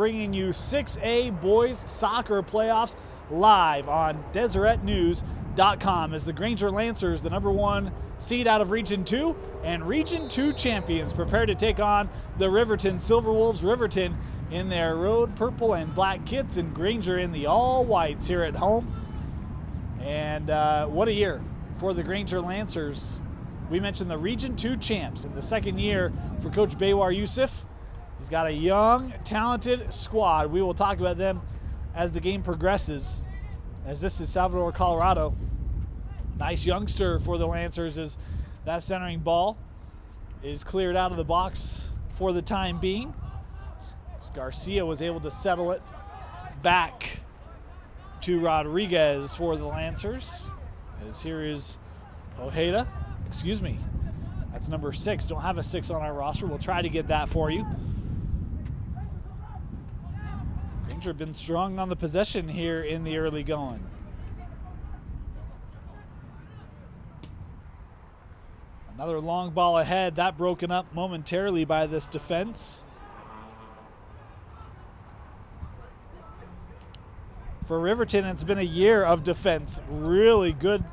bringing you 6A boys soccer playoffs live on DeseretNews.com as the Granger Lancers, the #1 seed out of Region 2, and Region 2 champions, prepare to take on the Riverton Silverwolves. Riverton in their road purple and black kits, and Granger in the all whites here at home. And what a year for the Granger Lancers. We mentioned the Region 2 champs in the second year for Coach Baywar Yusuf. He's got a young, talented squad. We will talk about them as the game progresses, as this is Salvador, Colorado. Nice youngster for the Lancers as that centering ball is cleared out of the box for the time being. Garcia was able to settle it back to Rodriguez for the Lancers. As here is Ojeda. Excuse me, that's number 6. Don't have a 6 on our roster. We'll try to get that for you. Granger have been strong on the possession here in the early going. Another long ball ahead. That broken up momentarily by this defense. For Riverton, it's been a year of defense. Really good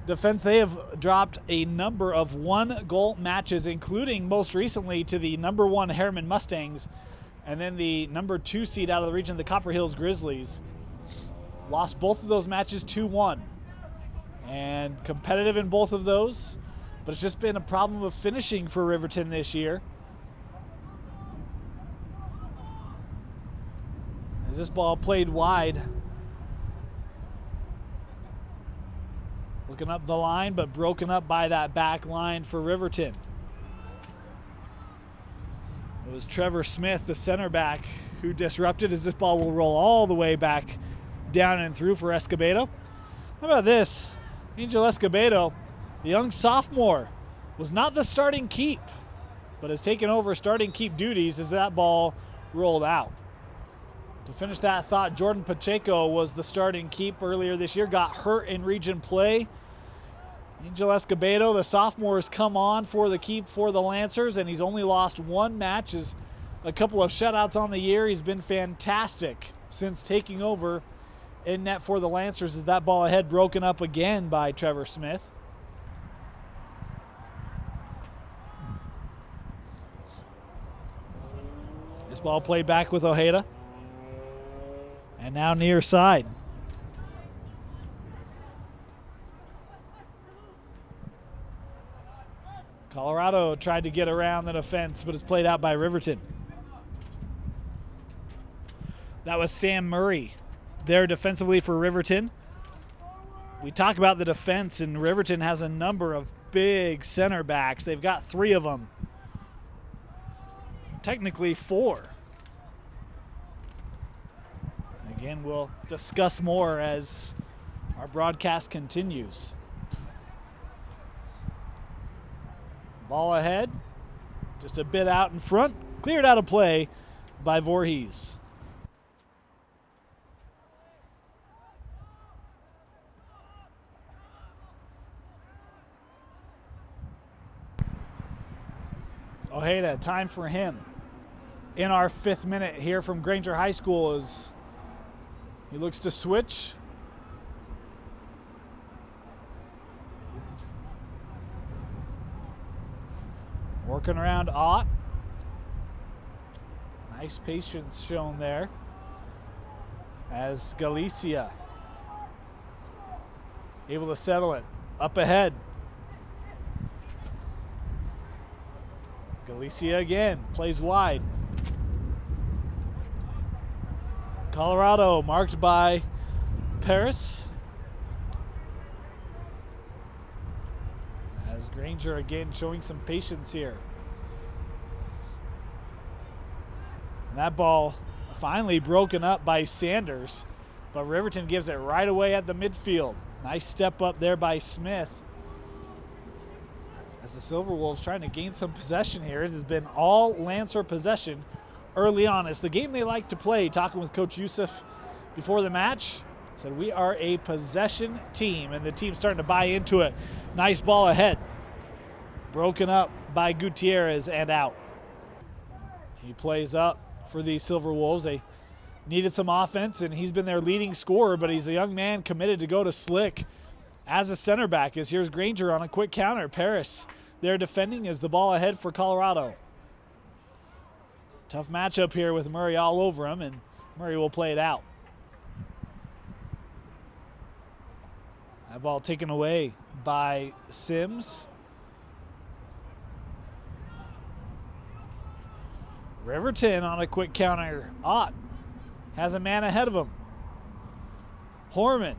defense. They have dropped a number of 1-goal matches, including most recently to the #1 Harriman Mustangs, and then the #2 seed out of the region, the Copper Hills Grizzlies. Lost both of those matches 2-1. And competitive in both of those, but it's just been a problem of finishing for Riverton this year. As this ball played wide. Looking up the line, but broken up by that back line for Riverton. It was Trevor Smith, the center back, who disrupted as this ball will roll all the way back down and through for Escobedo. How about this? Angel Escobedo, the young sophomore, was not the starting keep, but has taken over starting keep duties as that ball rolled out. To finish that thought, Jordan Pacheco was the starting keep earlier this year, got hurt in region play. Angel Escobedo, the sophomore, has come on for the keep for the Lancers, and he's only lost 1 match, is a couple of shutouts on the year. He's been fantastic since taking over in net for the Lancers as that ball ahead broken up again by Trevor Smith. This ball played back with Ojeda. And now near side. Colorado tried to get around the defense, but it's played out by Riverton. That was Sam Murray there defensively for Riverton. We talk about the defense, and Riverton has a number of big center backs. They've got 3 of them. Technically 4. Again, we'll discuss more as our broadcast continues. Ball ahead, just a bit out in front, cleared out of play by Voorhees. Ojeda, time for him in our 5th minute here from Granger High School as he looks to switch. Working around Ott. Nice patience shown there. As Galicia able to settle it up ahead. Galicia again, plays wide. Colorado marked by Paris. As Granger again showing some patience here. And that ball finally broken up by Sanders, but Riverton gives it right away at the midfield. Nice step up there by Smith. As the Silverwolves trying to gain some possession here. It has been all Lancer possession early on. It's the game they like to play. Talking with Coach Yusuf before the match, said we are a possession team, and the team's starting to buy into it. Nice ball ahead. Broken up by Gutierrez and out. He plays up for the Silverwolves. They needed some offense, and he's been their leading scorer, but he's a young man committed to go to slick as a center back. As here's Granger on a quick counter. Paris there defending as the ball ahead for Colorado. Tough matchup here with Murray all over him, and Murray will play it out. That ball taken away by Sims. Riverton on a quick counter. Ott has a man ahead of him. Horman.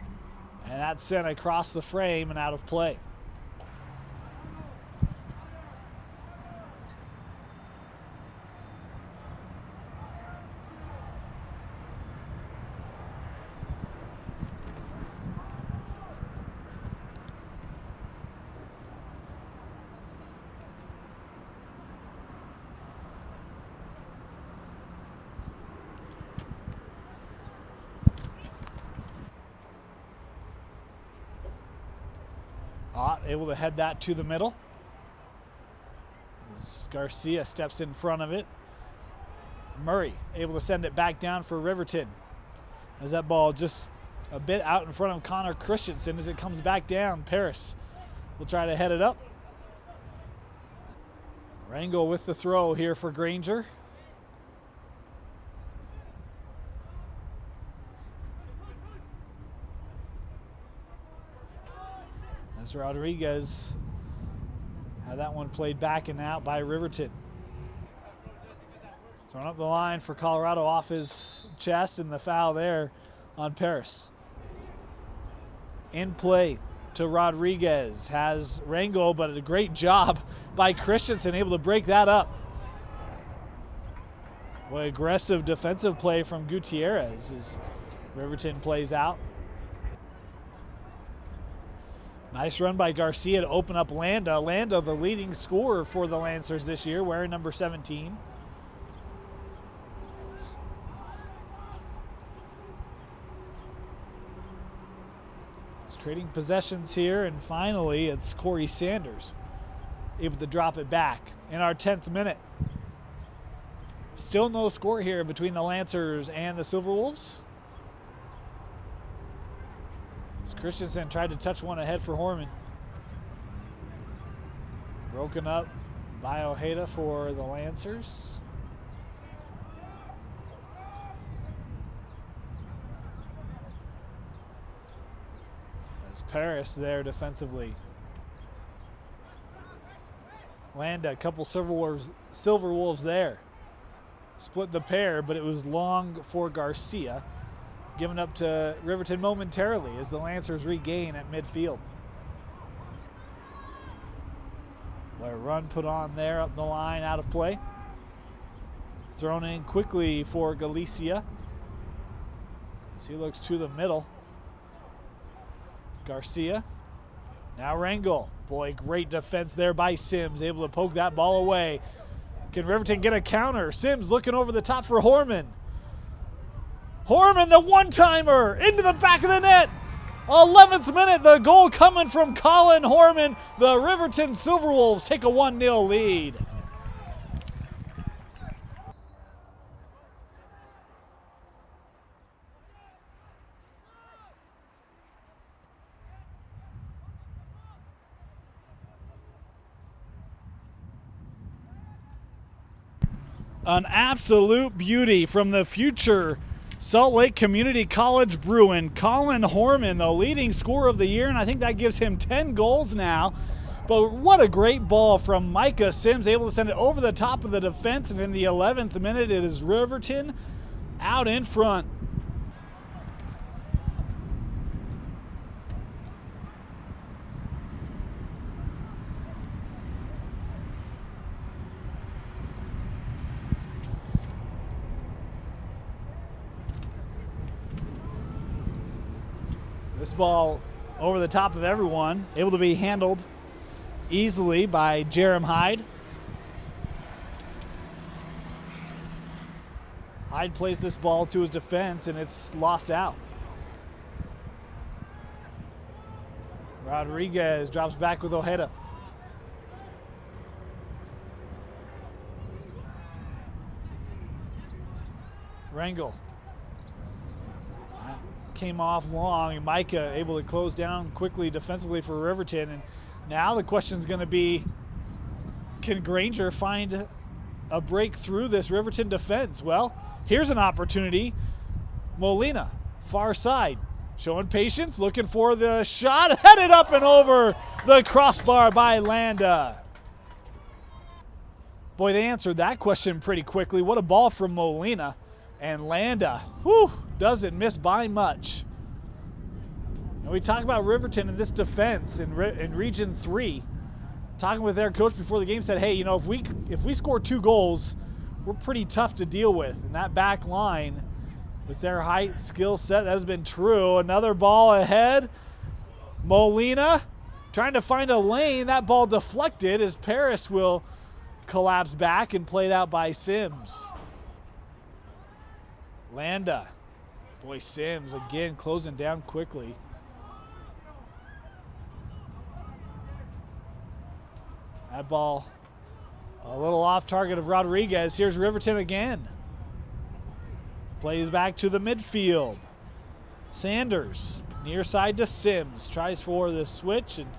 And that's sent across the frame and out of play. Ott able to head that to the middle. As Garcia steps in front of it. Murray able to send it back down for Riverton. As that ball just a bit out in front of Connor Christensen as it comes back down. Paris will try to head it up. Rangel with the throw here for Granger. As Rodriguez had that one played back and out by Riverton. Thrown up the line for Colorado off his chest, and the foul there on Paris. In play to Rodriguez. Has Rangel, but a great job by Christensen, able to break that up. Boy, aggressive defensive play from Gutierrez as Riverton plays out. Nice run by Garcia to open up Landa. Landa, the leading scorer for the Lancers this year, wearing number 17. He's trading possessions here, and finally it's Corey Sanders able to drop it back in our 10th minute. Still no score here between the Lancers and the Silverwolves. Christensen tried to touch one ahead for Horman. Broken up by Ojeda for the Lancers. There's Paris there defensively. Landa, a couple Silverwolves there. Split the pair, but it was long for Garcia. Given up to Riverton momentarily as the Lancers regain at midfield. A run put on there up the line, out of play. Thrown in quickly for Galicia as he looks to the middle. Garcia. Now Rangel. Boy, great defense there by Sims, able to poke that ball away. Can Riverton get a counter? Sims looking over the top for Horman. Horman, the one-timer, into the back of the net. 11th minute, the goal coming from Colin Horman. The Riverton Silverwolves take a 1-0 lead. An absolute beauty from the future Salt Lake Community College Bruin. Colin Horman, the leading scorer of the year, and I think that gives him 10 goals now. But what a great ball from Micah Sims, able to send it over the top of the defense, and in the 11th minute, it is Riverton out in front. This ball over the top of everyone, able to be handled easily by Jerem Hyde. Hyde plays this ball to his defense, and it's lost out. Rodriguez drops back with Ojeda. Rangel. That came off long, and Micah able to close down quickly defensively for Riverton. And now the question is going to be, can Granger find a break through this Riverton defense? Well, here's an opportunity. Molina, far side, showing patience, looking for the shot, headed up and over the crossbar by Landa. Boy, they answered that question pretty quickly. What a ball from Molina. And Landa, doesn't miss by much. And we talk about Riverton in this defense in Region 3. Talking with their coach before the game, said, hey, you know, if we score 2 goals, we're pretty tough to deal with. And that back line, with their height, skill set, that has been true. Another ball ahead. Molina trying to find a lane. That ball deflected as Paris will collapse back and played out by Sims. Landa. Boy, Sims again closing down quickly. That ball a little off target of Rodriguez. Here's Riverton again. Plays back to the midfield. Sanders, near side to Sims. Tries for the switch and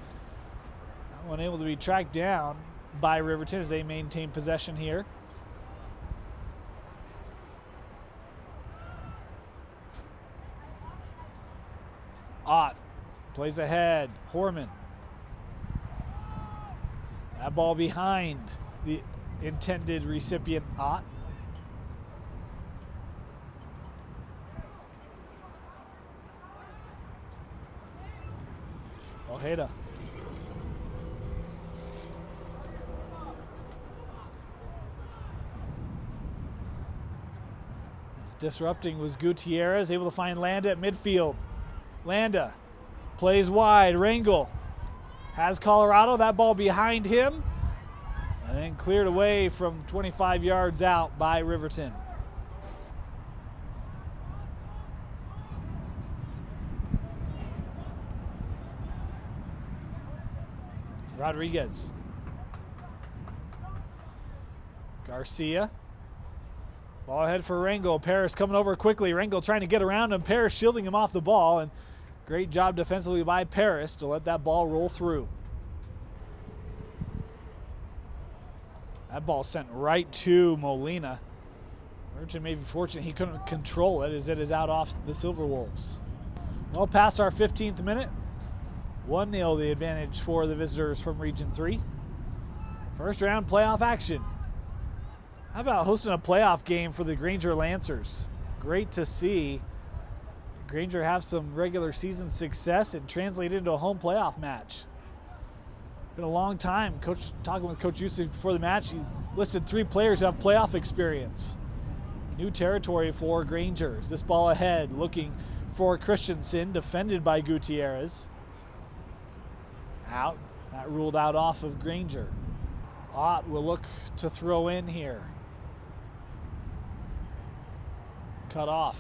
unable to be tracked down by Riverton as they maintain possession here. Ott plays ahead. Horman. That ball behind the intended recipient, Ott. Ojeda. Disrupting was Gutierrez, able to find Landa at midfield. Landa plays wide. Rangel has Colorado. That ball behind him. And then cleared away from 25 yards out by Riverton. Rodriguez. Garcia. Ball ahead for Rangel. Paris coming over quickly. Rangel trying to get around him. Paris shielding him off the ball. And great job defensively by Paris to let that ball roll through. That ball sent right to Molina. Riverton may be fortunate he couldn't control it as it is out off the Silverwolves. Well, past our 15th minute. 1-0 the advantage for the visitors from Region 3. First round playoff action. How about hosting a playoff game for the Granger Lancers? Great to see Granger have some regular season success and translate into a home playoff match. Been a long time. Talking with Coach Yusuf before the match, he listed 3 players who have playoff experience. New territory for Granger. This ball ahead, looking for Christensen, defended by Gutierrez. Out. That ruled out off of Granger. Ott will look to throw in here. Cut off.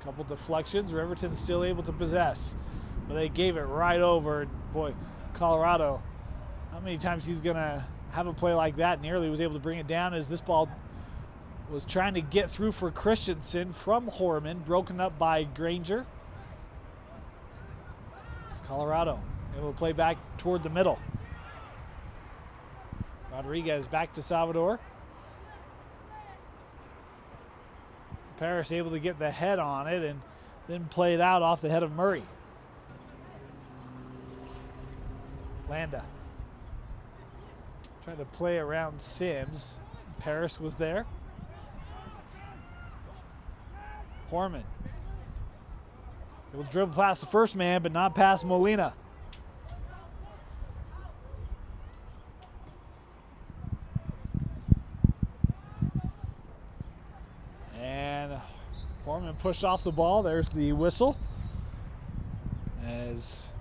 Couple deflections. Riverton still able to possess, but they gave it right over. Boy, Colorado, how many times he's going to have a play like that? Nearly was able to bring it down as this ball was trying to get through for Christensen from Horman, broken up by Granger. It's Colorado able to play back toward the middle. Rodriguez back to Salvador. Paris able to get the head on it and then play it out off the head of Murray. Landa trying to play around Sims. Paris was there. Horman able to dribble past the first man, but not past Molina. Horman pushed off the ball. There's the whistle. As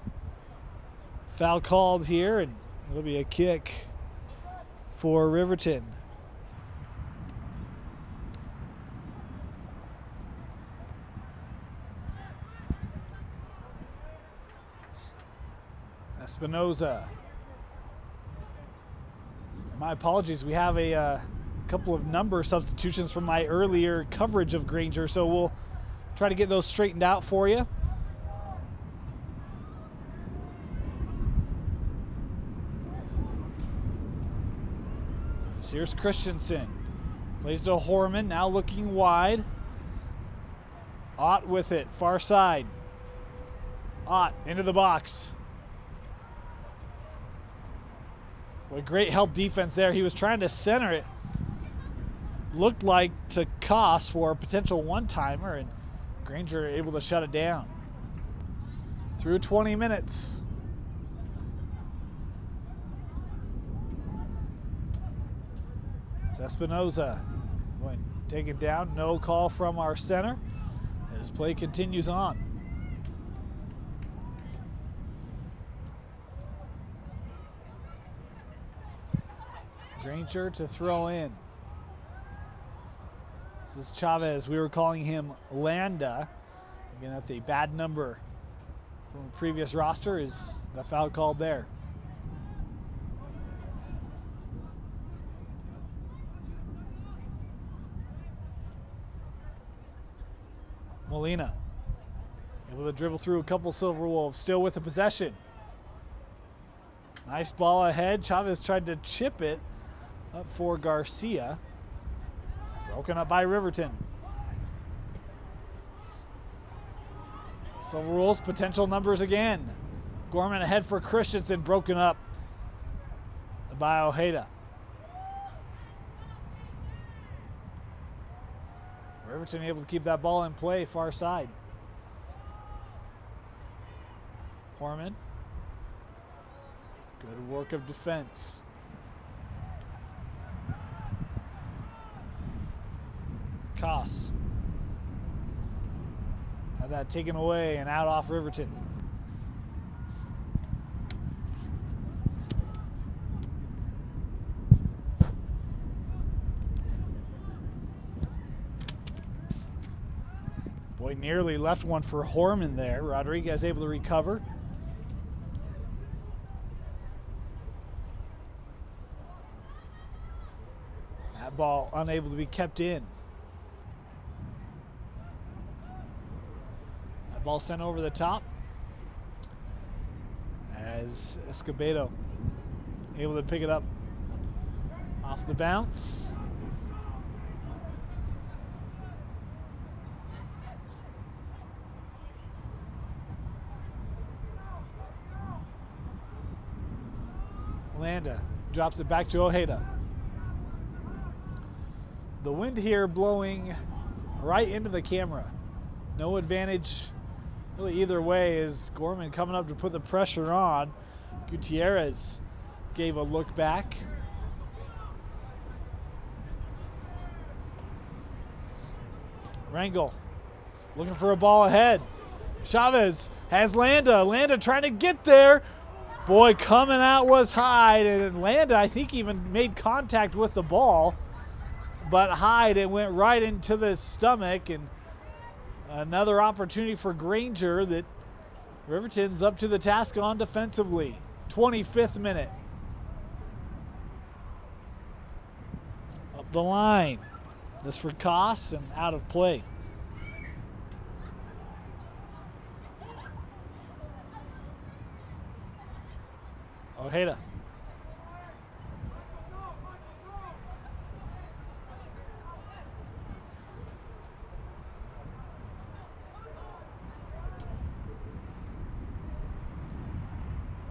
foul called here, and it'll be a kick for Riverton. Espinoza My apologies. We have a couple of number substitutions from my earlier coverage of Granger, so we'll try to get those straightened out for you. So here's Christensen. Plays to Horman, now looking wide. Ott with it, far side. Ott into the box. What great help defense there. He was trying to center it. Looked like to Koss for a potential one-timer, and Granger able to shut it down. Through 20 minutes. Espinoza going taken down. No call from our center as play continues on. Granger to throw in. This is Chavez. We were calling him Landa. Again, that's a bad number from a previous roster. Is the foul called there? Molina able to dribble through a couple Silverwolves, still with the possession. Nice ball ahead. Chavez tried to chip it up for Garcia. Broken up by Riverton. Silverwolves potential numbers again. Gorman ahead for Christensen, broken up by Ojeda. Riverton able to keep that ball in play, far side. Horman. Good work of defense. Koss. Had that taken away and out off Riverton. Boy, nearly left one for Horman there. Rodriguez able to recover. That ball unable to be kept in. That ball sent over the top as Escobedo able to pick it up off the bounce. Landa drops it back to Ojeda. The wind here blowing right into the camera. No advantage really either way as Gorman coming up to put the pressure on. Gutierrez gave a look back. Rangel looking for a ball ahead. Chavez has Landa. Landa trying to get there. Boy, coming out was Hyde, and Landa, I think, even made contact with the ball. But Hyde, it went right into the stomach, and another opportunity for Granger that Riverton's up to the task on defensively. 25th minute. Up the line. This for Koss and out of play. Ojeda.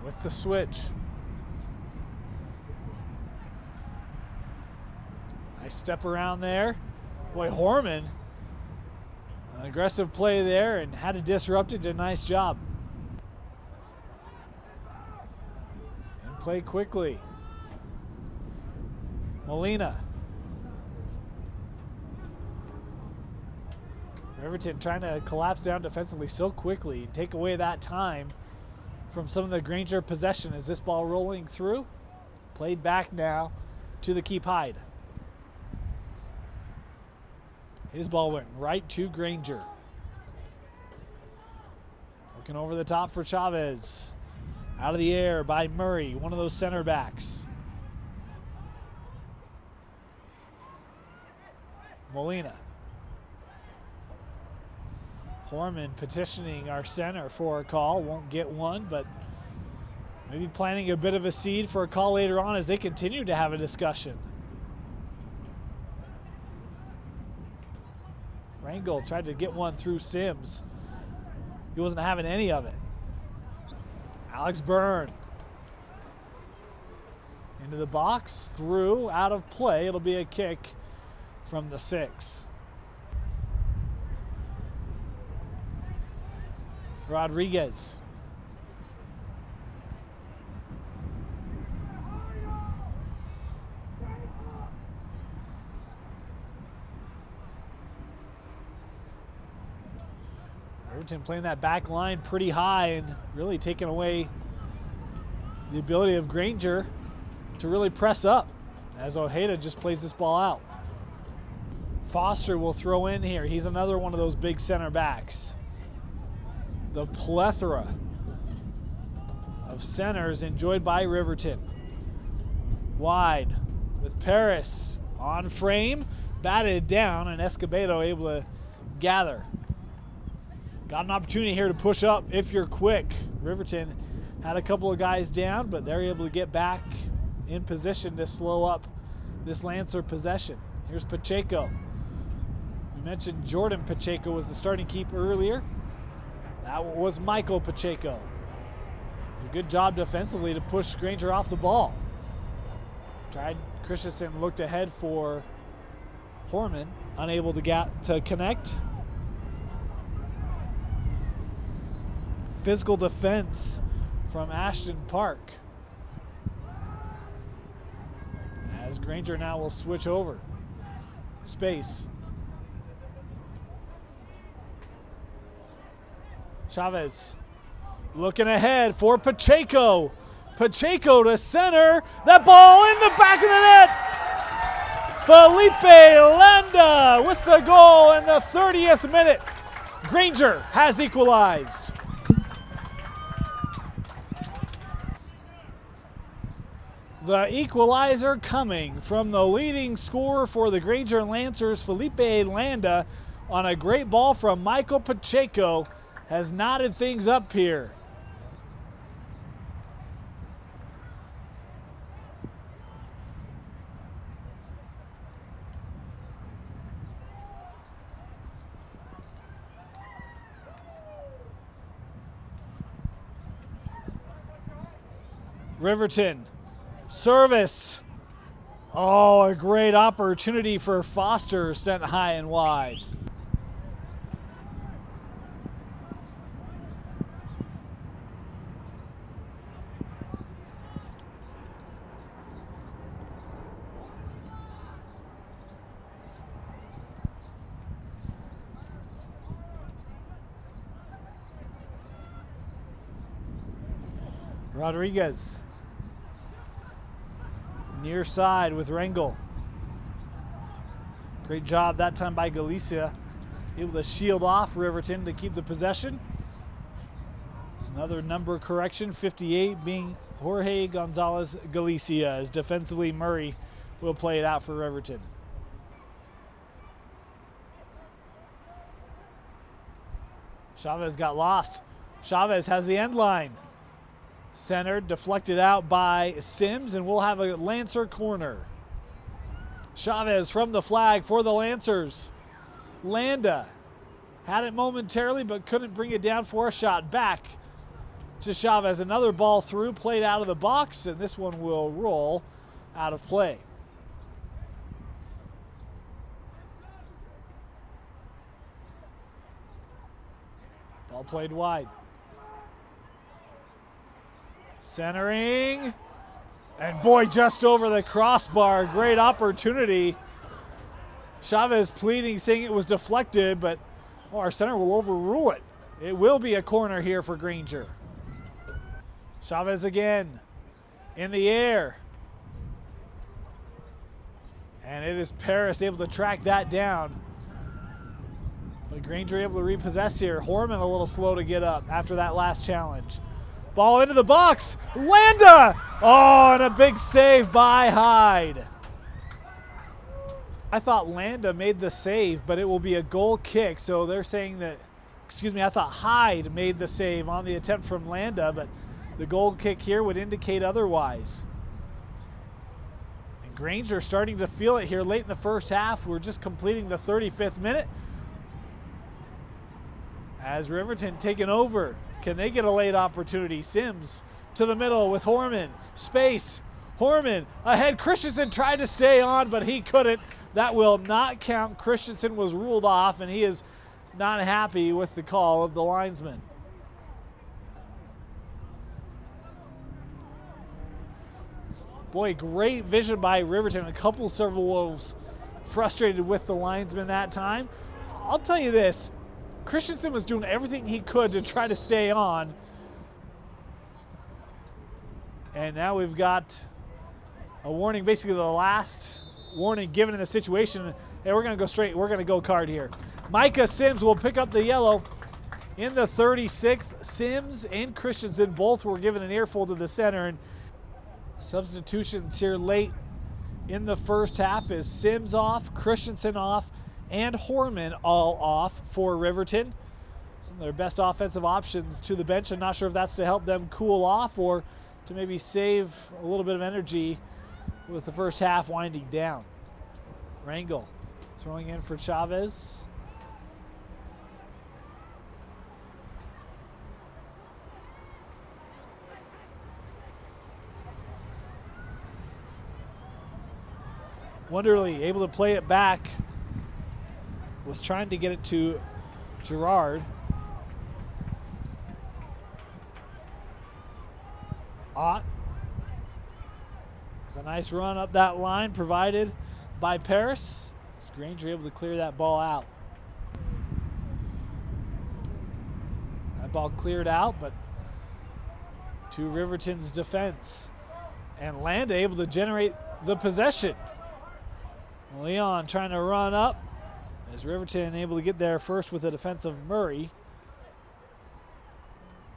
With the switch. Nice step around there. Boy, Horman, an aggressive play there and had to disrupt it. Did a nice job. Play quickly. Molina. Riverton trying to collapse down defensively so quickly, take away that time from some of the Granger possession. Is this ball rolling through? Played back now to the keep Hyde. His ball went right to Granger. Looking over the top for Chavez. Out of the air by Murray, one of those center backs. Molina. Horman petitioning our center for a call. Won't get one, but maybe planting a bit of a seed for a call later on as they continue to have a discussion. Rangel tried to get one through Sims. He wasn't having any of it. Alex Byrne. Into the box, through, out of play. It'll be a kick from the 6. Rodriguez. Riverton playing that back line pretty high and really taking away the ability of Granger to really press up as Ojeda just plays this ball out. Foster will throw in here. He's another one of those big center backs. The plethora of centers enjoyed by Riverton. Wide with Paris on frame, batted down, and Escobedo able to gather. Got an opportunity here to push up if you're quick. Riverton had a couple of guys down, but they're able to get back in position to slow up this Lancer possession. Here's Pacheco. We mentioned Jordan Pacheco was the starting keeper earlier. That was Michael Pacheco. It's a good job defensively to push Granger off the ball. Christensen looked ahead for Horman, unable to connect. Physical defense from Ashton Park. As Granger now will switch over. Space. Chavez looking ahead for Pacheco. Pacheco to center. That ball in the back of the net. Felipe Landa with the goal in the 30th minute. Granger has equalized. The equalizer coming from the leading scorer for the Granger Lancers, Felipe Landa, on a great ball from Michael Pacheco, has knotted things up here. Riverton. Service. Oh, a great opportunity for Foster, sent high and wide. Rodriguez. Near side with Rangel. Great job that time by Galicia. Able to shield off Riverton to keep the possession. It's another number correction, 58 being Jorge Gonzalez Galicia, as defensively Murray will play it out for Riverton. Chavez got lost. Chavez has the end line. Centered, deflected out by Sims, and we'll have a Lancer corner. Chavez from the flag for the Lancers. Landa had it momentarily but couldn't bring it down for a shot. Back to Chavez. Another ball through, played out of the box, and this one will roll out of play. Ball played wide. Centering, and boy, just over the crossbar. Great opportunity. Chavez pleading, saying it was deflected, but our center will overrule it. It will be a corner here for Granger. Chavez again, in the air. And it is Paris able to track that down. But Granger able to repossess here. Horman a little slow to get up after that last challenge. Ball into the box. Landa! Oh, and a big save by Hyde. I thought Landa made the save, but it will be a goal kick. So they're saying that, excuse me, I thought Hyde made the save on the attempt from Landa, but the goal kick here would indicate otherwise. And Granger starting to feel it here late in the first half. We're just completing the 35th minute. As Riverton taking over, can they get a late opportunity? Sims to the middle with Horman. Space. Horman ahead. Christensen tried to stay on, but he couldn't. That will not count. Christensen was ruled off, and he is not happy with the call of the linesman. Boy, great vision by Riverton. A couple of Silverwolves frustrated with the linesman that time. I'll tell you this, Christensen was doing everything he could to try to stay on. And now we've got a warning, basically the last warning given in the situation. And we're going to go straight, we're going to go card here. Micah Sims will pick up the yellow in the 36th. Sims and Christensen both were given an earful to the center. And substitutions here late in the first half is Sims off, Christensen off, and Horman all off for Riverton. Some of their best offensive options to the bench. I'm not sure if that's to help them cool off or to maybe save a little bit of energy with the first half winding down. Rangel throwing in for Chavez. Wonderly able to play it back. Was trying to get it to Gerard. Ott. It's a nice run up that line provided by Paris. Is Granger able to clear that ball out? That ball cleared out, but to Riverton's defense. And Landa able to generate the possession. Leon trying to run up as Riverton able to get there first with a defensive Murray.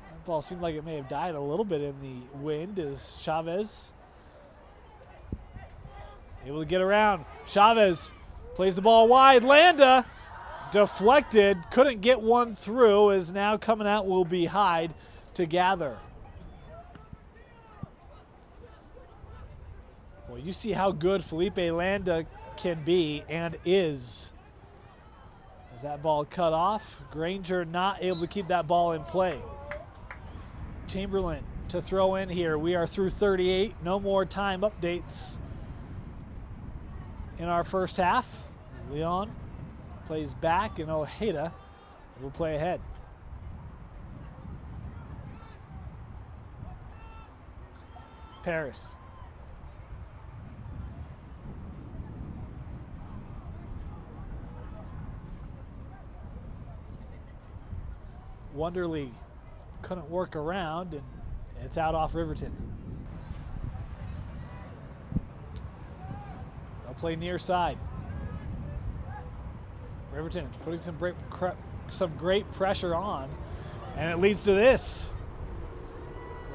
That ball seemed like it may have died a little bit in the wind as Chavez able to get around. Chavez plays the ball wide. Landa deflected, couldn't get one through, as now coming out will be Hyde to gather. Well, you see how good Felipe Landa can be and is. As that ball cut off, Granger not able to keep that ball in play. Chamberlain to throw in here. We are through 38. No more time updates in our first half. As Leon plays back and Ojeda will play ahead. Paris. Wonderly couldn't work around, and it's out off Riverton. They'll play near side. Riverton putting some great pressure on, and it leads to this.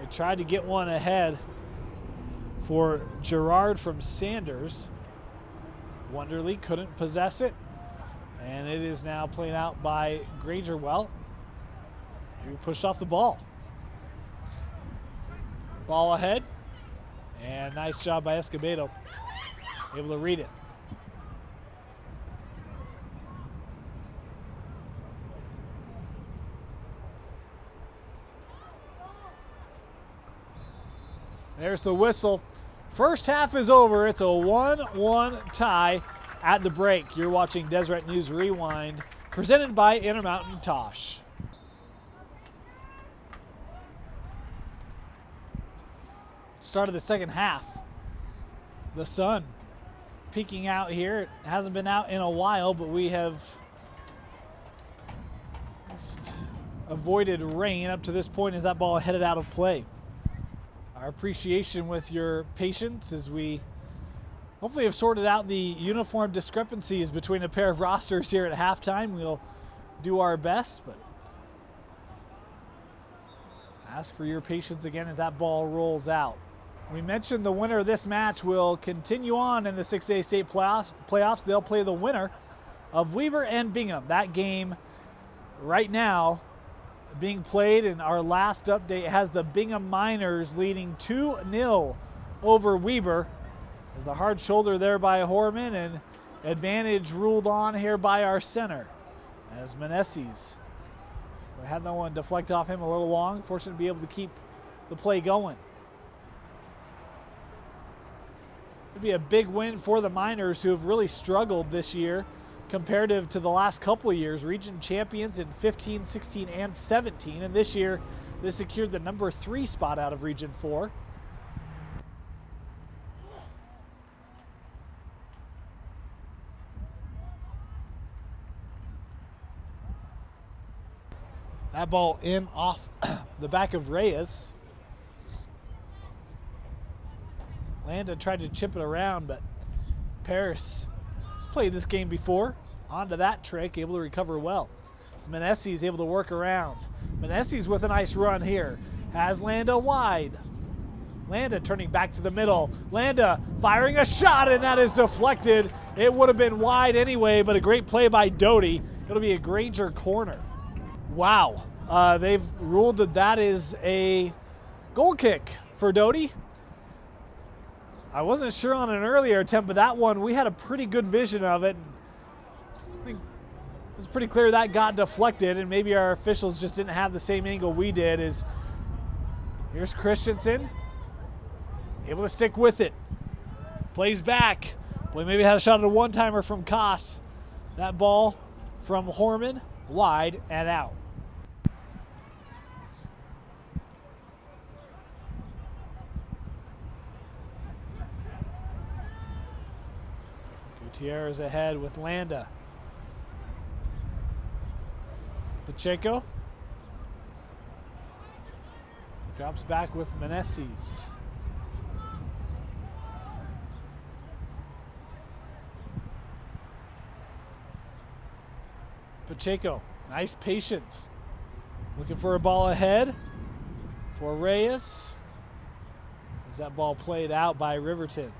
We tried to get one ahead for Gerard from Sanders. Wonderly couldn't possess it, and it is now played out by Granger. Well, he pushed off the ball. Ball ahead. And nice job by Escobedo. Able to read it. There's the whistle. First half is over. It's a 1-1 tie at the break. You're watching Deseret News Rewind, presented by Intermountain Tosh. Start of the second half. The sun peeking out here. It hasn't been out in a while, but we have just avoided rain up to this point as that ball headed out of play. Our appreciation with your patience as we hopefully have sorted out the uniform discrepancies between a pair of rosters here at halftime. We'll do our best, but ask for your patience again as that ball rolls out. We mentioned the winner of this match will continue on in the 6A state playoffs. They'll play the winner of Weber and Bingham. That game right now being played, in our last update, has the Bingham Miners leading 2-0 over Weber. There's a hard shoulder there by Horman, and advantage ruled on here by our center as Meneses. We had that one deflect off him a little long. Fortunate to be able to keep the play going. It'd be a big win for the Miners, who have really struggled this year comparative to the last couple of years. Region champions in 15, 16, and 17. And this year, they secured the number 3 spot out of Region 4. That ball in off the back of Reyes. Landa tried to chip it around, but Paris has played this game before. Onto that trick, able to recover well. So Meneses is able to work around. Meneses with a nice run here. Has Landa wide. Landa turning back to the middle. Landa firing a shot, and that is deflected. It would have been wide anyway, but a great play by Doty. It'll be a Granger corner. Wow, they've ruled that that is a goal kick for Doty. I wasn't sure on an earlier attempt, but that one, we had a pretty good vision of it. I think it was pretty clear that got deflected, and maybe our officials just didn't have the same angle we did. Here's Christensen, able to stick with it. Plays back. Boy, maybe had a shot at a one-timer from Koss. That ball from Horman, wide and out. Gutierrez ahead with Landa. Pacheco drops back with Meneses. Pacheco, nice patience. Looking for a ball ahead for Reyes. As that ball played out by Riverton.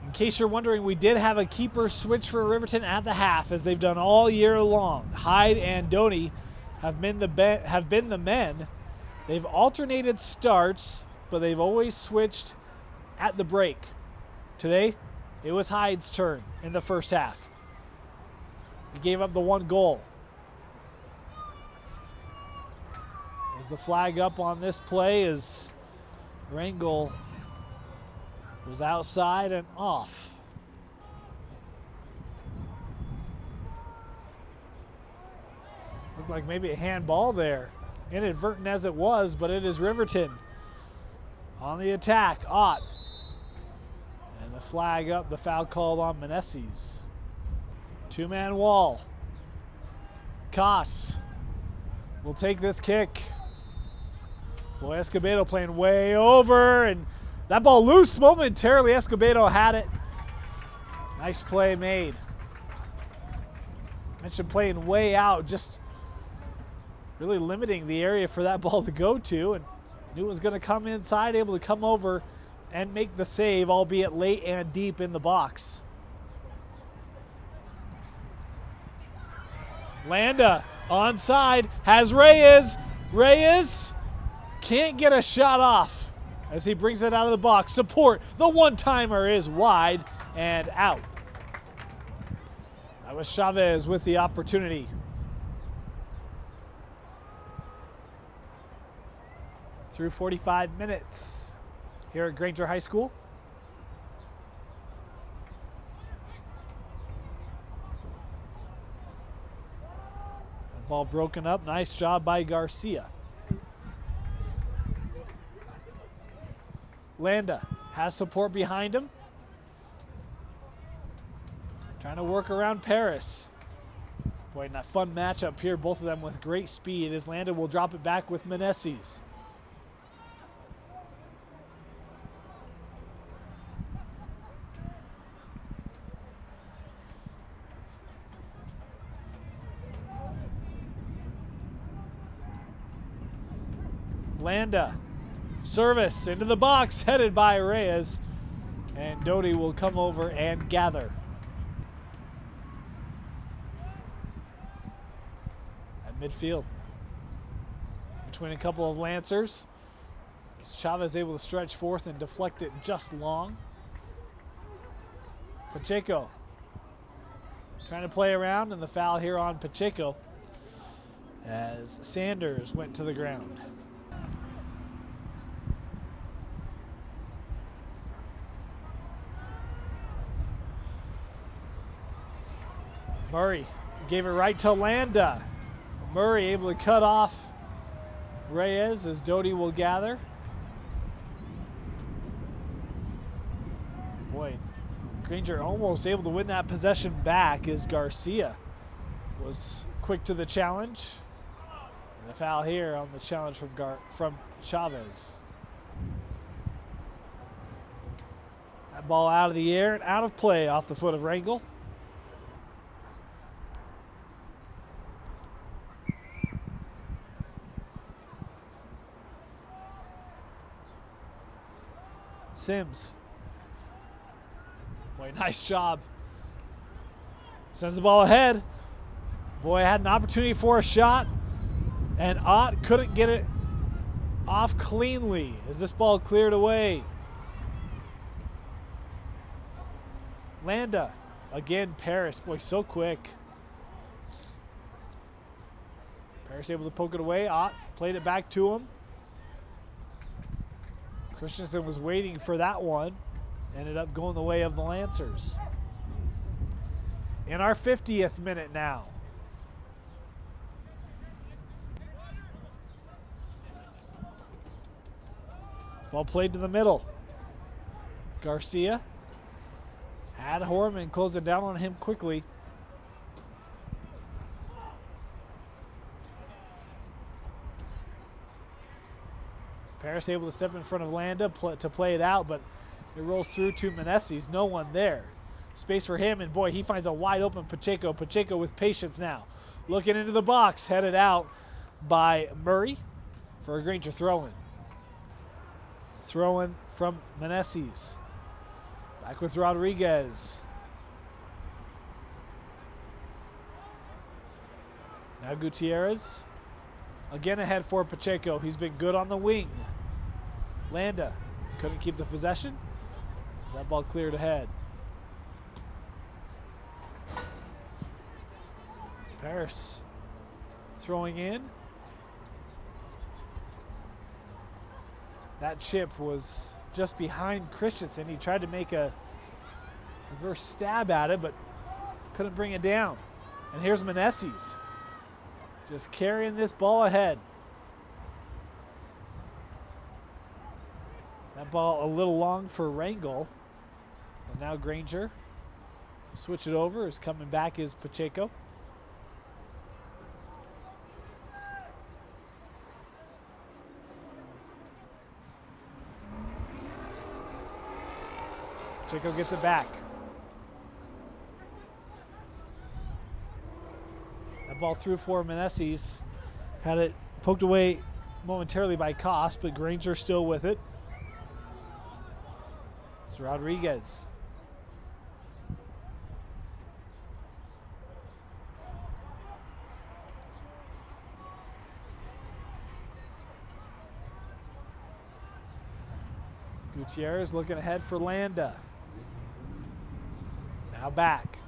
In case you're wondering, we did have a keeper switch for Riverton at the half, as they've done all year long. Hyde and Doney have been the men. They've alternated starts, but they've always switched at the break. Today, it was Hyde's turn in the first half. He gave up the 1 goal. As the flag up on this play, as Rangel was outside and off. Looked like maybe a handball there. Inadvertent as it was, but it is Riverton on the attack. Ott. And the flag up, the foul called on Meneses. 2-man wall. Koss will take this kick. Boy, Escobedo playing way over, and that ball loose momentarily. Escobedo had it. Nice play made. Mentioned playing way out, just really limiting the area for that ball to go to, and knew it was going to come inside, able to come over and make the save, albeit late and deep in the box. Landa onside, has Reyes. Reyes can't get a shot off as he brings it out of the box. Support, the one-timer is wide and out. That was Chavez with the opportunity. Through 45 minutes here at Granger High School. Ball broken up. Nice job by Garcia. Landa has support behind him. Trying to work around Paris. Boy, in that fun matchup here, both of them with great speed, as Landa will drop it back with Meneses. Landa Service into the box, headed by Reyes. And Doty will come over and gather. At midfield. Between a couple of Lancers. Chavez able to stretch forth and deflect it just long. Pacheco trying to play around, and the foul here on Pacheco as Sanders went to the ground. Murray gave it right to Landa. Murray able to cut off Reyes as Doty will gather. Boy, Granger almost able to win that possession back as Garcia was quick to the challenge. And the foul here on the challenge from Chavez. That ball out of the air and out of play off the foot of Rangel. Sims. Boy, nice job. Sends the ball ahead. Boy, had an opportunity for a shot, and Ott couldn't get it off cleanly as this ball cleared away. Landa. Again, Paris. Boy, so quick. Paris able to poke it away. Ott played it back to him. Christensen was waiting for that one. Ended up going the way of the Lancers. In our 50th minute now. Ball played to the middle. Garcia had Horman close it down on him quickly. Paris able to step in front of Landa to play it out, but it rolls through to Meneses. No one there. Space for him, and boy, he finds a wide open Pacheco. Pacheco with patience now. Looking into the box, headed out by Murray for a Granger throw-in. Throw-in from Meneses. Back with Rodriguez. Now Gutierrez. Again ahead for Pacheco. He's been good on the wing. Landa couldn't keep the possession as that ball cleared ahead. Paris throwing in. That chip was just behind Christensen. He tried to make a reverse stab at it, but couldn't bring it down. And here's Meneses. Just carrying this ball ahead. That ball a little long for Rangel. And now Granger. Switch it over. Is coming back is Pacheco. Pacheco gets it back. That ball through for Meneses. Had it poked away momentarily by Cost, but Granger still with it. It's Rodriguez. Gutierrez looking ahead for Landa. Now back.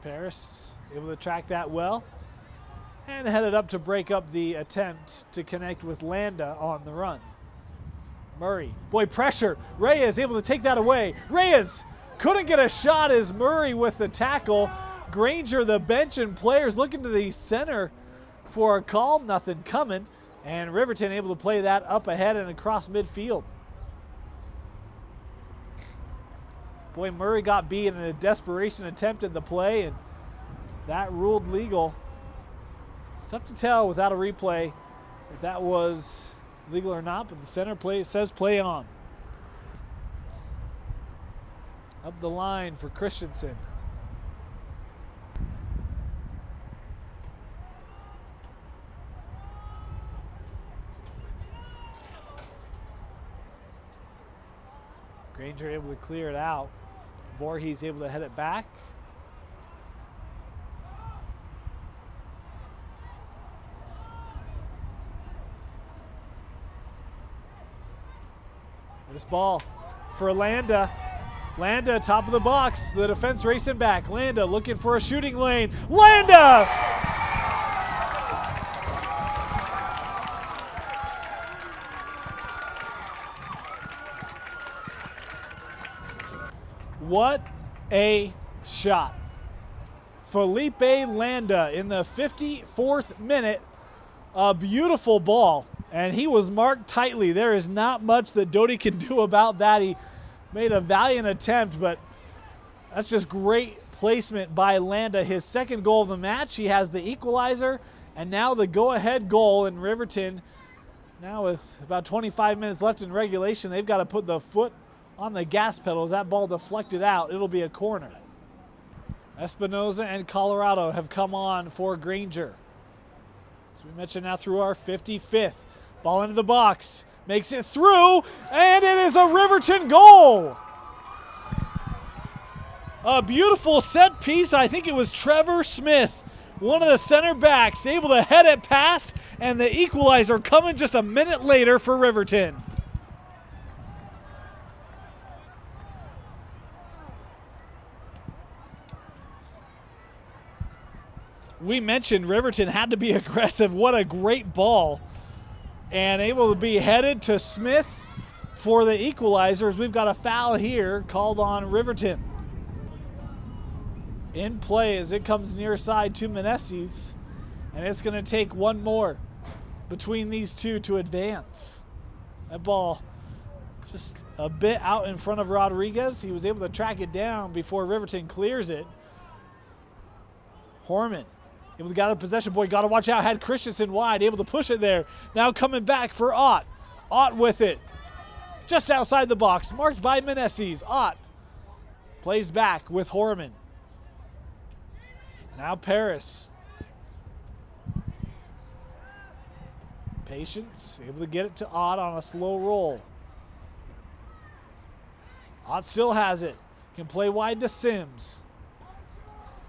Paris able to track that well and headed up to break up the attempt to connect with Landa on the run. Murray, boy, pressure. Reyes able to take that away. Reyes couldn't get a shot as Murray with the tackle. Granger, the bench and players looking to the center for a call. Nothing coming. And Riverton able to play that up ahead and across midfield. Boy, Murray got beat in a desperation attempt at the play, and that ruled legal. It's tough to tell without a replay if that was legal or not, but the center play says play on. Up the line for Christensen. Granger able to clear it out. Voorhees able to head it back. This ball for Landa. Landa, top of the box. The defense racing back. Landa looking for a shooting lane. Landa! What a shot. Felipe Landa in the 54th minute. A beautiful ball. And he was marked tightly. There is not much that Doty can do about that. He made a valiant attempt, but that's just great placement by Landa. His second goal of the match. He has the equalizer, and now the go-ahead goal in Riverton. Now with about 25 minutes left in regulation, they've got to put the foot on the gas pedal as that ball deflected out. It'll be a corner. Espinoza and Colorado have come on for Granger. As we mentioned, now through our 55th. Ball into the box, makes it through, and it is a Riverton goal. A beautiful set piece. I think it was Trevor Smith, one of the center backs, able to head it past, and the equalizer coming just a minute later for Riverton. We mentioned Riverton had to be aggressive. What a great ball. And able to be headed to Smith for the equalizers. We've got a foul here called on Riverton. In play as it comes near side to Meneses. And it's going to take one more between these two to advance. That ball just a bit out in front of Rodriguez. He was able to track it down before Riverton clears it. Horman able to gather possession. Boy, got to watch out. Had Christensen wide, able to push it there. Now coming back for Ott. Ott with it. Just outside the box, marked by Meneses. Ott plays back with Horman. Now Paris. Patience, able to get it to Ott on a slow roll. Ott still has it. Can play wide to Sims.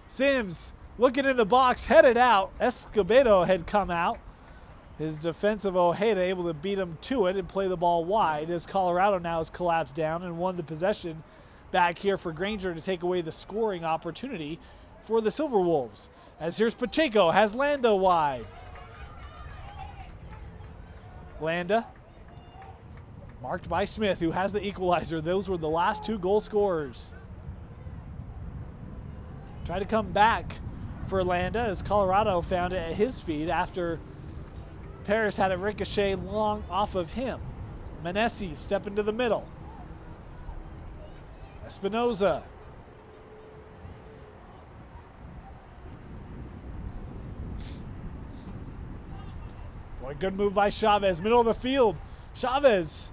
Sims looking in the box, headed out. Escobedo had come out. His defensive Ojeda able to beat him to it and play the ball wide as Colorado now has collapsed down and won the possession back here for Granger to take away the scoring opportunity for the Silverwolves. As here's Pacheco, has Landa wide. Landa, marked by Smith, who has the equalizer. Those were the last two goal scorers. Try to come back for Landa as Colorado found it at his feet after Paris had a ricochet long off of him. Meneses step into the middle. Espinoza. Boy, good move by Chavez, middle of the field. Chavez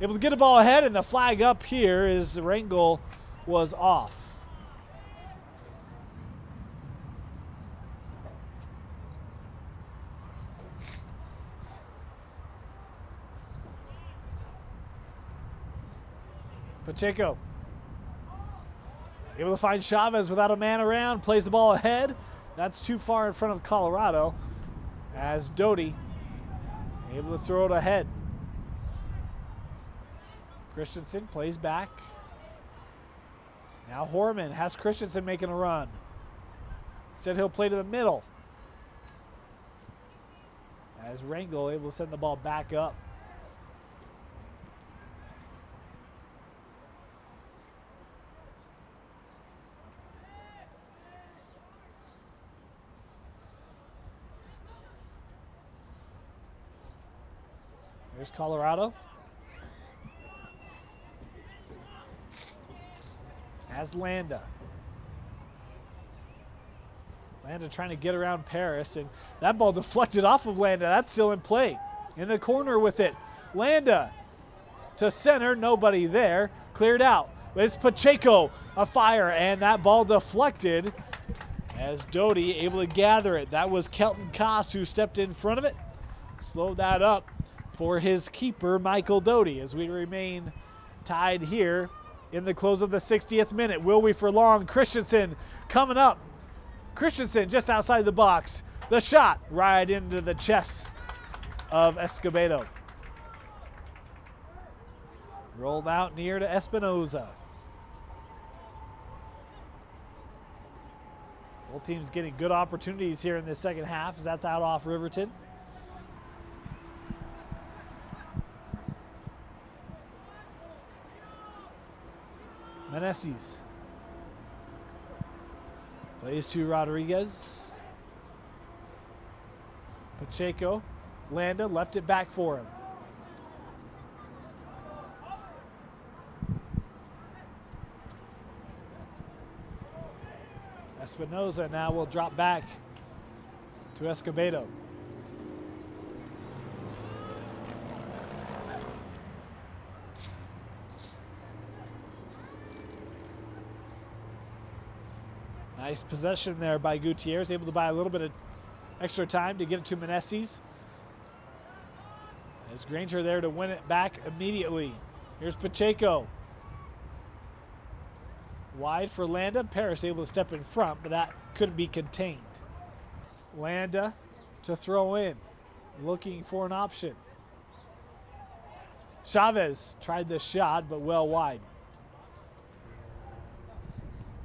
able to get a ball ahead, and the flag up here is Rangel was off. Pacheco able to find Chavez without a man around, plays the ball ahead. That's too far in front of Colorado as Doty able to throw it ahead. Christensen plays back. Now Horman has Christensen making a run. Instead he'll play to the middle as Rangel able to send the ball back up. There's Colorado. Has Landa. Landa trying to get around Paris, and that ball deflected off of Landa. That's still in play. In the corner with it. Landa to center, nobody there. Cleared out. But it's Pacheco afire, and that ball deflected as Doty able to gather it. That was Kelton Koss who stepped in front of it. Slowed that up for his keeper, Michael Doty, as we remain tied here in the close of the 60th minute. Will we for long? Christensen coming up. Christensen just outside the box. The shot right into the chest of Escobedo. Rolled out near to Espinoza. Both teams getting good opportunities here in the second half as that's out off Riverton. Meneses plays to Rodriguez. Pacheco, Landa left it back for him. Espinoza now will drop back to Escobedo. Nice possession there by Gutierrez, able to buy a little bit of extra time to get it to Meneses. As Granger there to win it back immediately. Here's Pacheco. Wide for Landa. Paris able to step in front, but that couldn't be contained. Landa to throw in, looking for an option. Chavez tried the shot, but well wide.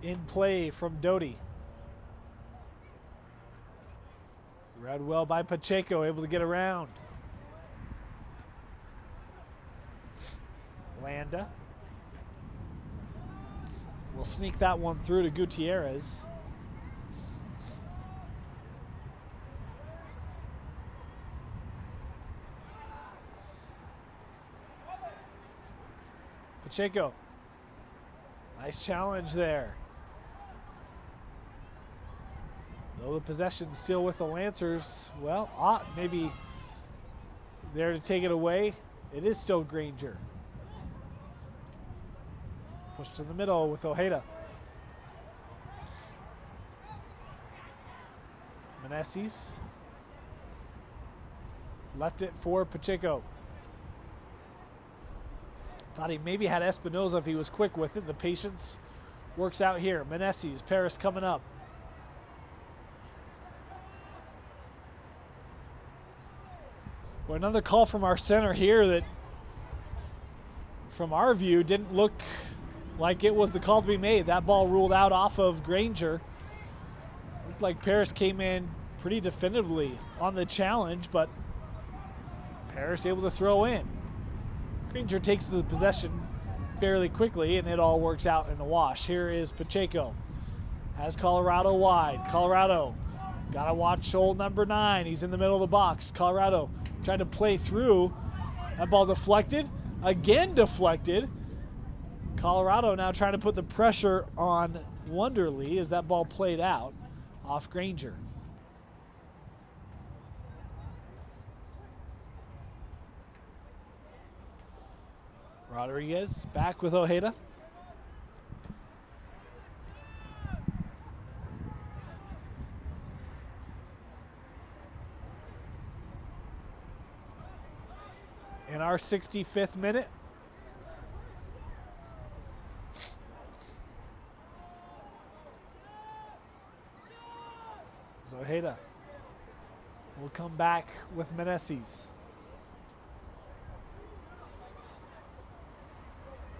In play from Doty. Read well by Pacheco, able to get around. Landa will sneak that one through to Gutierrez. Pacheco, nice challenge there. Though the possession's still with the Lancers, well, maybe there to take it away. It is still Granger. Pushed to the middle with Ojeda. Meneses left it for Pacheco. Thought he maybe had Espinoza if he was quick with it. The patience works out here. Meneses, Paris coming up. Well, another call from our center here that, from our view, didn't look like it was the call to be made. That ball ruled out off of Granger. Looked like Paris came in pretty definitively on the challenge, but Paris able to throw in. Granger takes the possession fairly quickly, and it all works out in the wash. Here is Pacheco. Has Colorado wide. Colorado got to watch old number 9. He's in the middle of the box. Colorado trying to play through. That ball deflected. Again deflected. Colorado now trying to put the pressure on Wonderly as that ball played out off Granger. Rodriguez back with Ojeda. In our 65th minute. Ojeda will come back with Meneses.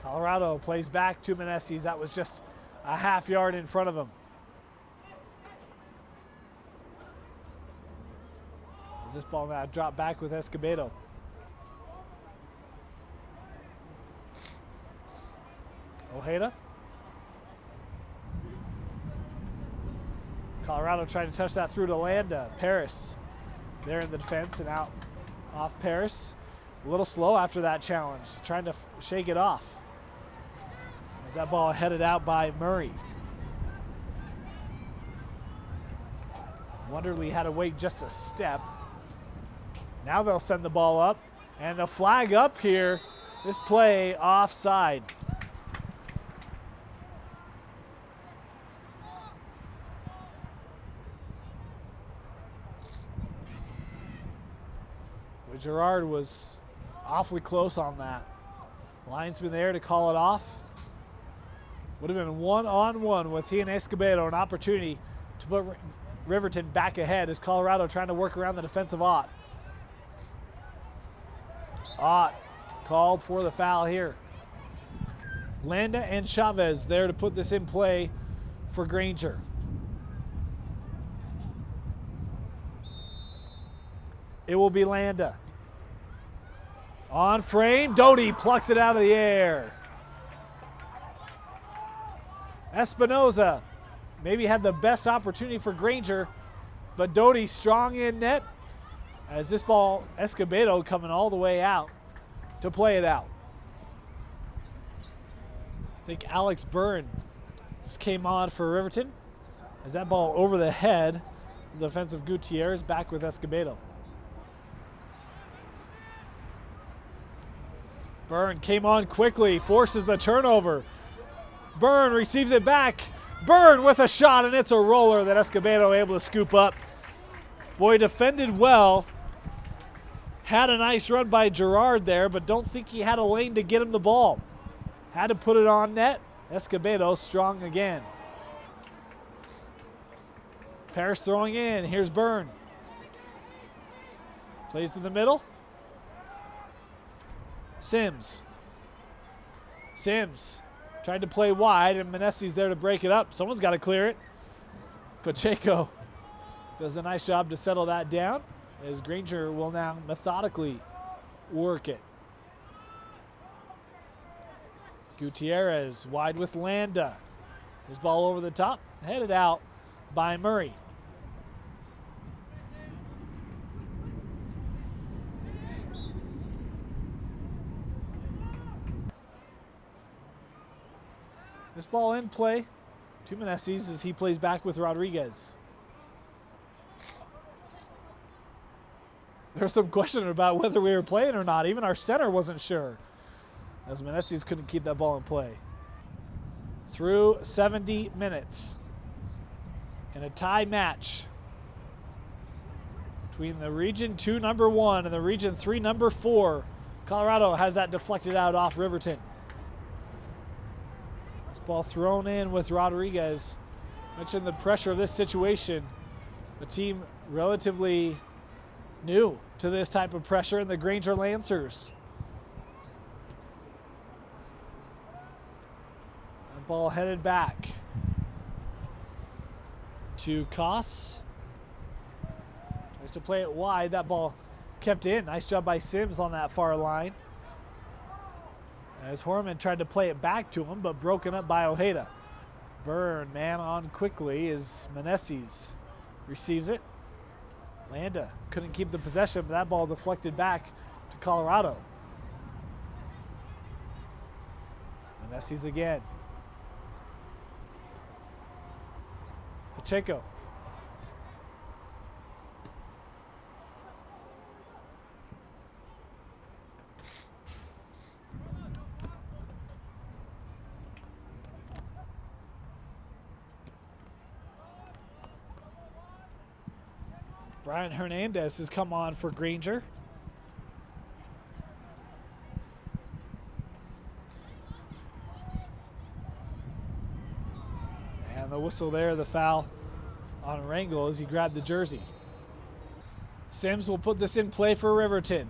Colorado plays back to Meneses. That was just a half yard in front of him. As this ball now dropped back with Escobedo. Ojeda. Colorado trying to touch that through to Landa. Paris there in the defense and out off Paris. A little slow after that challenge, trying to shake it off. As that ball headed out by Murray. Wonderly had to wait just a step. Now they'll send the ball up, and the flag up here. This play offside. Gerard was awfully close on that. Linesman there to call it off. Would have been one-on-one with he and Escobedo, an opportunity to put Riverton back ahead as Colorado trying to work around the defensive Ott. Ott called for the foul here. Landa and Chavez there to put this in play for Granger. It will be Landa. On frame, Doty plucks it out of the air. Espinoza maybe had the best opportunity for Granger, but Doty strong in net as this ball, Escobedo coming all the way out to play it out. I think Alex Byrne just came on for Riverton as that ball over the head of the defensive Gutierrez, back with Escobedo. Byrne came on quickly, forces the turnover. Byrne receives it back. Byrne with a shot, and it's a roller that Escobedo able to scoop up. Boy, defended well. Had a nice run by Gerard there, but don't think he had a lane to get him the ball. Had to put it on net. Escobedo strong again. Paris throwing in. Here's Byrne. Plays to the middle. Sims tried to play wide, and Menesi's there to break it up. Someone's got to clear it. Pacheco does a nice job to settle that down as Granger will now methodically work it. Gutierrez wide with Landa. His ball over the top, headed out by Murray. This ball in play to Menesi's as he plays back with Rodriguez. There's some question about whether we were playing or not. Even our center wasn't sure, as Menesi's couldn't keep that ball in play. Through 70 minutes in a tie match between the Region 2 number 1 and the Region 3 number 4. Colorado has that deflected out off Riverton. Ball thrown in with Rodriguez. Mentioned the pressure of this situation. A team relatively new to this type of pressure in the Granger Lancers. The ball headed back to Koss. Tries to play it wide. That ball kept in. Nice job by Sims on that far line, as Horman tried to play it back to him, but broken up by Ojeda. Byrne, man on quickly as Menesi's receives it. Landa couldn't keep the possession, but that ball deflected back to Colorado. Menesi's again. Pacheco. Brian Hernandez has come on for Granger. And the whistle there, the foul on Rangel as he grabbed the jersey. Sims will put this in play for Riverton.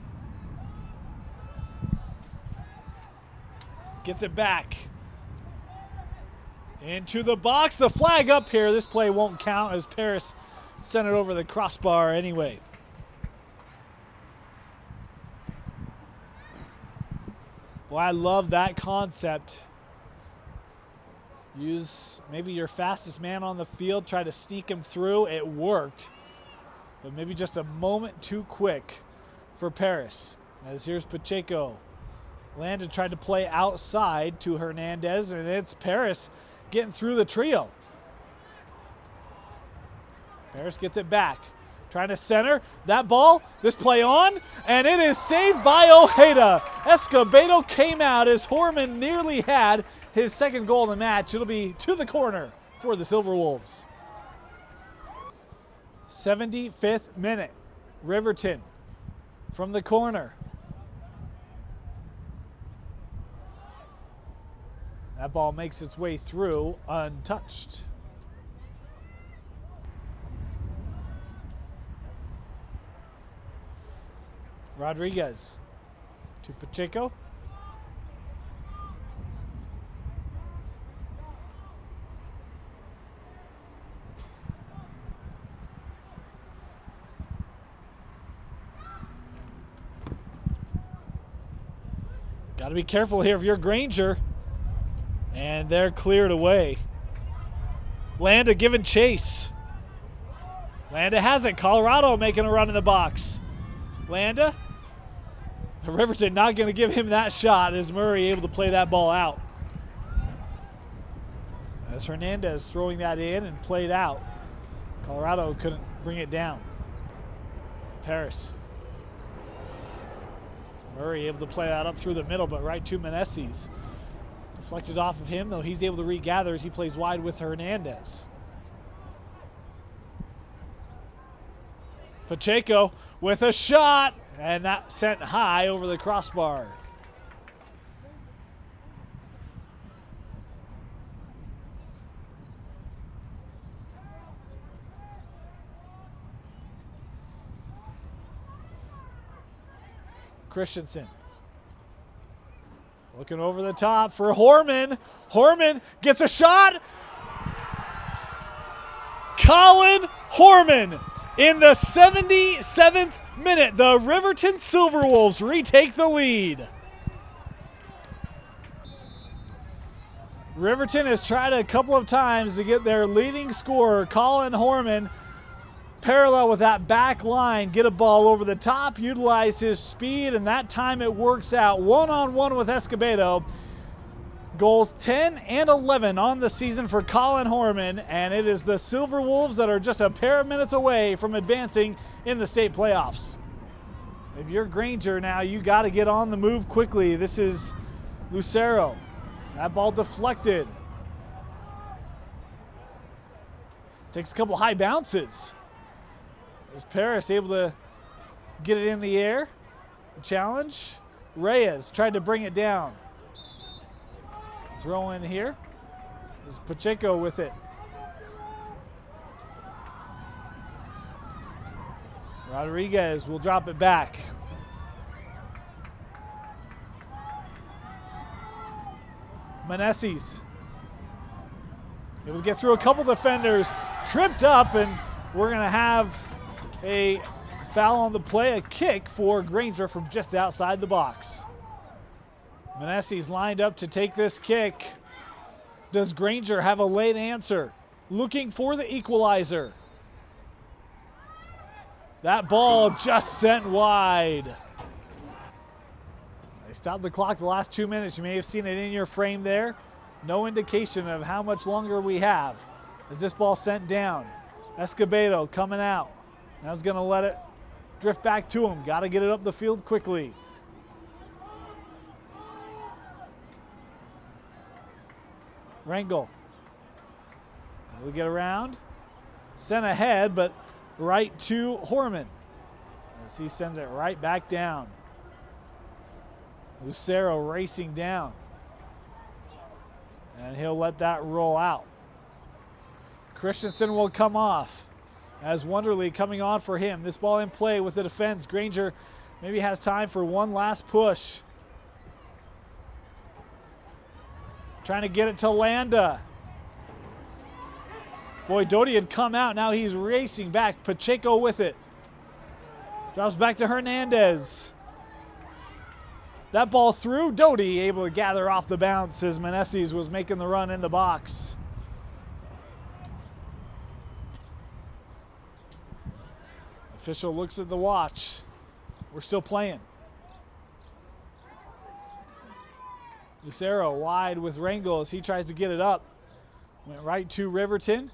Gets it back. Into the box, the flag up here. This play won't count as Paris sent it over the crossbar anyway. Boy, I love that concept. Use maybe your fastest man on the field, try to sneak him through. It worked, but maybe just a moment too quick for Paris. As here's Pacheco. Landa tried to play outside to Hernandez, and it's Paris getting through the trio. Paris gets it back. Trying to center that ball. This play on, and it is saved by Ojeda. Escobedo came out as Horman nearly had his second goal in the match. It'll be to the corner for the Silverwolves. 75th minute. Riverton from the corner. That ball makes its way through untouched. Rodriguez to Pacheco. Got to be careful here if you're Granger. And they're cleared away. Landa giving chase. Landa has it. Colorado making a run in the box. Landa. Riverton not going to give him that shot as Murray able to play that ball out. As Hernandez throwing that in and played out. Colorado couldn't bring it down. Paris. Murray able to play that up through the middle, but right to Meneses. Deflected off of him, though he's able to regather as he plays wide with Hernandez. Pacheco with a shot, and that sent high over the crossbar. Christensen. Looking over the top for Horman. Horman gets a shot. Colin Horman in the 77th minute. The Riverton Silverwolves retake the lead. Riverton has tried a couple of times to get their leading scorer, Colin Horman, parallel with that back line, get a ball over the top, utilize his speed, and that time it works out. One-on-one with Escobedo. Goals 10 and 11 on the season for Colin Horman, and it is the Silverwolves that are just a pair of minutes away from advancing in the state playoffs. If you're Granger now, you got to get on the move quickly. This is Lucero. That ball deflected. Takes a couple high bounces. Is Paris able to get it in the air? Challenge. Reyes tried to bring it down. Throw in here. Is Pacheco with it. Rodriguez will drop it back. Meneses able to get through a couple defenders. Tripped up, and we're going to have a foul on the play, a kick for Granger from just outside the box. Meneses lined up to take this kick. Does Granger have a late answer? Looking for the equalizer. That ball just sent wide. They stopped the clock the last 2 minutes. You may have seen it in your frame there. No indication of how much longer we have. As this ball sent down. Escobedo coming out. Now he's going to let it drift back to him. Got to get it up the field quickly. Rangel. Able to get around. Sent ahead, but right to Horman. As he sends it right back down. Lucero racing down. And he'll let that roll out. Christensen will come off. As Wonderly coming on for him. This ball in play with the defense. Granger maybe has time for one last push. Trying to get it to Landa. Boy, Doty had come out. Now he's racing back. Pacheco with it. Drops back to Hernandez. That ball through. Doty able to gather off the bounce as Meneses was making the run in the box. Official looks at the watch. We're still playing. Lucero wide with Rangel as he tries to get it up. Went right to Riverton.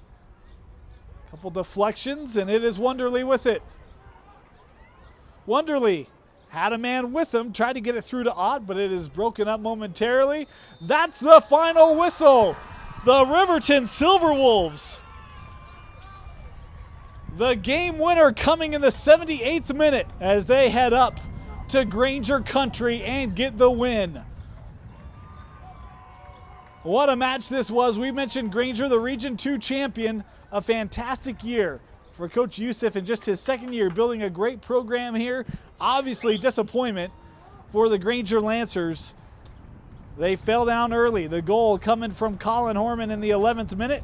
Couple deflections, and it is Wonderly with it. Wonderly had a man with him, tried to get it through to Ott, but it is broken up momentarily. That's the final whistle. The Riverton Silverwolves. The game winner coming in the 78th minute as they head up to Granger Country and get the win. What a match this was. We mentioned Granger, the Region 2 champion. A fantastic year for Coach Youssef in just his second year, building a great program here. Obviously, disappointment for the Granger Lancers. They fell down early. The goal coming from Colin Horman in the 11th minute.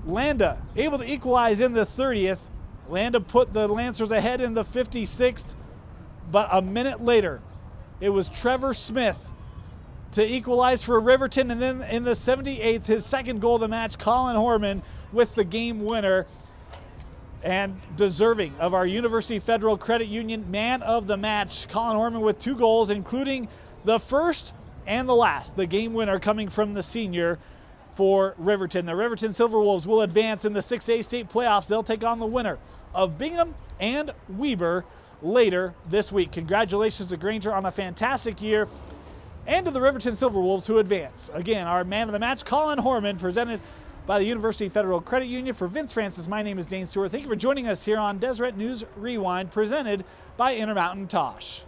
Landa able to equalize in the 30th. Landa put the Lancers ahead in the 56th, but a minute later, it was Trevor Smith to equalize for Riverton, and then in the 78th, his second goal of the match, Colin Horman with the game winner, and deserving of our University Federal Credit Union man of the match. Colin Horman with 2 goals, including the first and the last, the game winner coming from the senior for Riverton. The Riverton Silverwolves will advance in the 6A state playoffs. They'll take on the winner of Bingham and Weber later this week. Congratulations to Granger on a fantastic year, and to the Riverton Silverwolves who advance. Again, our man of the match, Colin Horman, presented by the University Federal Credit Union. For Vince Francis, my name is Dane Stewart. Thank you for joining us here on Deseret News Rewind, presented by Intermountain Tosh.